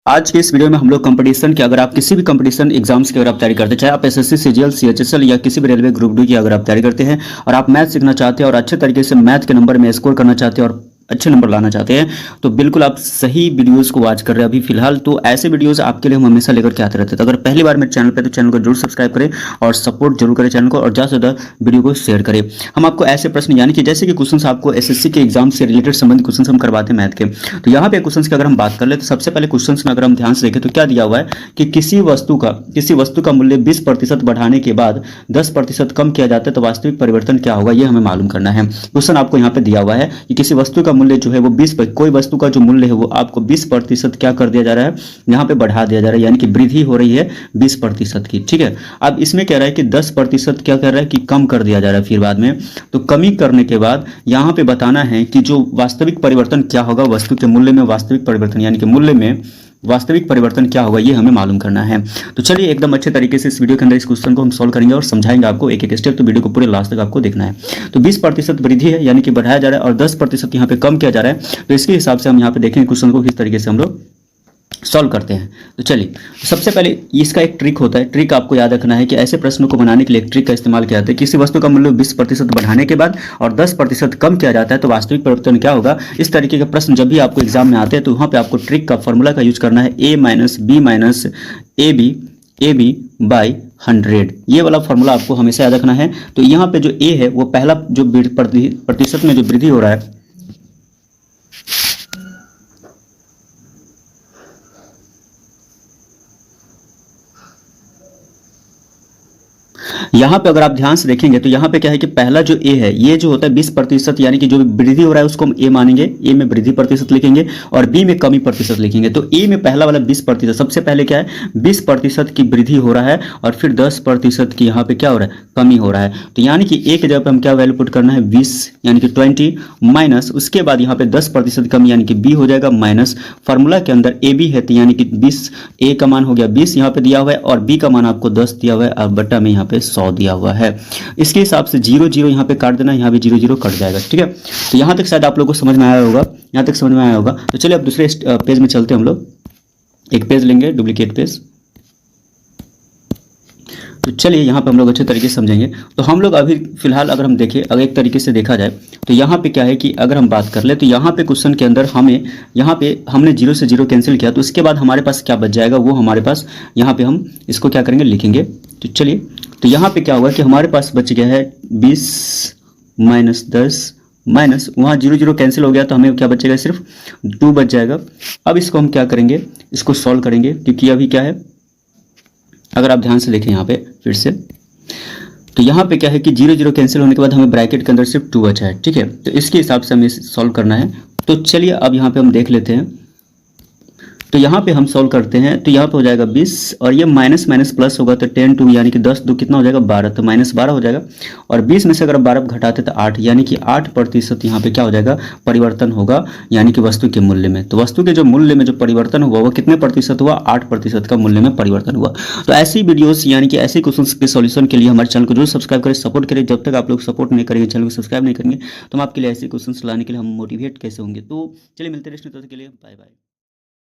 आज के इस वीडियो में हम लोग कंपटीशन के, अगर आप किसी भी कंपटीशन एग्जाम्स की अगर आप तैयारी करते हैं, चाहे आप एसएससी, सीजीएल, सीएचएसएल या किसी भी रेलवे ग्रुप डी की अगर आप तैयारी करते हैं और आप मैथ सीखना चाहते हैं और अच्छे तरीके से मैथ के नंबर में स्कोर करना चाहते हैं और अच्छे नंबर लाना चाहते हैं, तो बिल्कुल आप सही वीडियोस को वॉच कर रहे हैं अभी फिलहाल। तो ऐसे वीडियोस आपके लिए हम हमेशा लेकर के आते रहते हैं। तो अगर पहली बार मेरे चैनल पे तो चैनल को जरूर सब्सक्राइब करें और सपोर्ट जरूर करें चैनल को, और ज़्यादा से ज़्यादा वीडियो को शेयर करें। हम आपको ऐसे प्रश्न, यानी कि जैसे कि क्वेश्चन आपको एसएससी के एग्जाम से रिलेटेड संबंधित क्वेश्चन हम करवाते हैं मैथ के। तो यहाँ पे क्वेश्चन की अगर हम बात कर ले तो सबसे पहले क्वेश्चन में अगर हम ध्यान से देखें तो क्या दिया हुआ है कि किसी वस्तु का मूल्य 20% बढ़ाने के बाद 10% कम किया जाता है तो वास्तविक परिवर्तन क्या होगा, ये हमें मालूम करना है। क्वेश्चन आपको यहाँ पे दिया हुआ है कि किसी वस्तु का मूल्य जो है वो 20, कोई वस्तु का जो मूल्य है वो आपको 20% क्या कर दिया जा रहा है, यहाँ पे बढ़ा दिया जा रहा है, यानी कि वृद्धि हो रही है 20% की। ठीक है, अब इसमें कह रहा है कि 10% क्या कर रहा है कि कम कर दिया जा रहा है। फिर बाद में तो कमी करने के बाद यहाँ पे बताना है कि जो वास्तविक परिवर्तन क्या होगा, वस्तु के मूल्य में वास्तविक परिवर्तन, यानी कि मूल्य में वास्तविक परिवर्तन क्या होगा, ये हमें मालूम करना है। तो चलिए एकदम अच्छे तरीके से इस वीडियो के अंदर इस क्वेश्चन को हम सॉल्व करेंगे और समझाएंगे आपको एक एक स्टेप। तो वीडियो को पूरे लास्ट तक आपको देखना है। तो 20% वृद्धि है, यानी कि बढ़ाया जा रहा है, और 10% यहाँ पे कम किया जा रहा है। तो इसके हिसाब से हम यहाँ पे देखेंगे क्वेश्चन को किस तरीके से हम लोग सॉल्व करते हैं। तो चलिए सबसे पहले इसका एक ट्रिक होता है। ट्रिक आपको याद रखना है कि ऐसे प्रश्नों को बनाने के लिए एक ट्रिक का इस्तेमाल किया जाता है। किसी वस्तु का मूल्य 20% बढ़ाने के बाद और 10% कम किया जाता है तो वास्तविक परिवर्तन क्या होगा। इस तरीके के प्रश्न जब भी आपको एग्जाम में आते हैं तो वहाँ पे आपको ट्रिक का फॉर्मूला का यूज करना है, a minus B minus A B by 100। ये वाला फॉर्मूला आपको हमेशा याद रखना है। तो यहाँ पे जो a है वो पहला जो प्रतिशत में जो वृद्धि हो रहा है, यहाँ पे अगर आप ध्यान से देखेंगे तो यहाँ पे क्या है कि पहला जो ए है, ये जो होता है 20%, यानी कि जो वृद्धि हो रहा है उसको हम ए मानेंगे, ए में वृद्धि प्रतिशत लिखेंगे और बी में कमी प्रतिशत लिखेंगे। तो ए में पहला वाला 20%, सबसे पहले क्या है 20% की वृद्धि हो रहा है और फिर 10% की यहाँ पे क्या हो रहा है, कमी हो रहा है। तो यानी कि ए के जगह पे हम क्या वैल्यू पुट करना है 20, यानी कि 20 माइनस उसके बाद यहाँ पे 10% कमी, यानी कि बी हो जाएगा माइनस, फार्मूला के अंदर ए बी है तो यानी कि 20, ए का मान हो गया 20 यहाँ पे दिया हुआ है और बी का मान आपको 10 दिया हुआ है और बट्टा में यहाँ पे 100 दिया हुआ है। इसके हिसाब से 0 0 यहाँ पे काट देना, यहाँ भी 0 0 कट जाएगा। ठीक है, तो यहाँ तक शायद आप लोगों को समझ में आया होगा, यहाँ तक समझ में आया होगा। तो चलिए अब दूसरे पेज में चलते हैं। हम लोग एक पेज लेंगे, डुप्लीकेट पेज। तो चलिए यहाँ पे हम लोग अच्छे तरीके से समझेंगे। तो हम लोग अभी फिलहाल अगर हम देखें, अगर एक तरीके से देखा जाए तो यहाँ पे क्या है कि अगर हम बात कर ले तो यहाँ पे क्वेश्चन के अंदर हमें यहाँ पे हमने 0 से 0 कैंसिल किया, तो उसके बाद हमारे पास क्या बच जाएगा, वो हमारे पास यहाँ पे हम इसको क्या करेंगे, लिखेंगे। तो चलिए, तो यहाँ पे क्या होगा कि हमारे पास बच गया है 20 माइनस 10 माइनस, वहाँ 0 0 कैंसिल हो गया तो हमें क्या बचेगा, सिर्फ 2 बच जाएगा। अब इसको हम क्या करेंगे, इसको सॉल्व करेंगे, क्योंकि अभी क्या है, अगर आप ध्यान से देखें यहाँ पे फिर से, तो यहाँ पे क्या है कि 0 0 कैंसिल होने के बाद हमें ब्रैकेट के अंदर सिर्फ 2 बचा है। ठीक है, तो इसके हिसाब से हमें सॉल्व करना है। तो चलिए अब यहाँ पे हम देख लेते हैं। तो यहाँ पे हम सॉल्व करते हैं तो यहाँ पे हो जाएगा 20 और ये माइनस माइनस प्लस होगा तो 10 2, यानी कि 10 2 कितना हो जाएगा 12, तो माइनस 12 हो जाएगा। और 20 में से अगर 12 घटाते तो 8, यानी कि 8% यहाँ पे क्या हो जाएगा, परिवर्तन होगा, यानी कि वस्तु के मूल्य में। तो वस्तु के जो मूल्य में जो परिवर्तन हुआ वो कितने प्रतिशत हुआ, 8% का मूल्य में परिवर्तन हुआ। तो ऐसी वीडियोस, यानी कि ऐसे क्वेश्चन के सॉल्यूशन के लिए हमारे चैनल को जरूर सब्सक्राइब करें, सपोर्ट करें। जब तक आप लोग सपोर्ट नहीं करेंगे, चैनल को सब्सक्राइब नहीं करेंगे, तो हम आपके लिए ऐसे क्वेश्चन लाने के लिए हम मोटिवेट कैसे होंगे। तो चलिए मिलते हैं नेक्स्ट वीडियो के लिए, बाय बाय।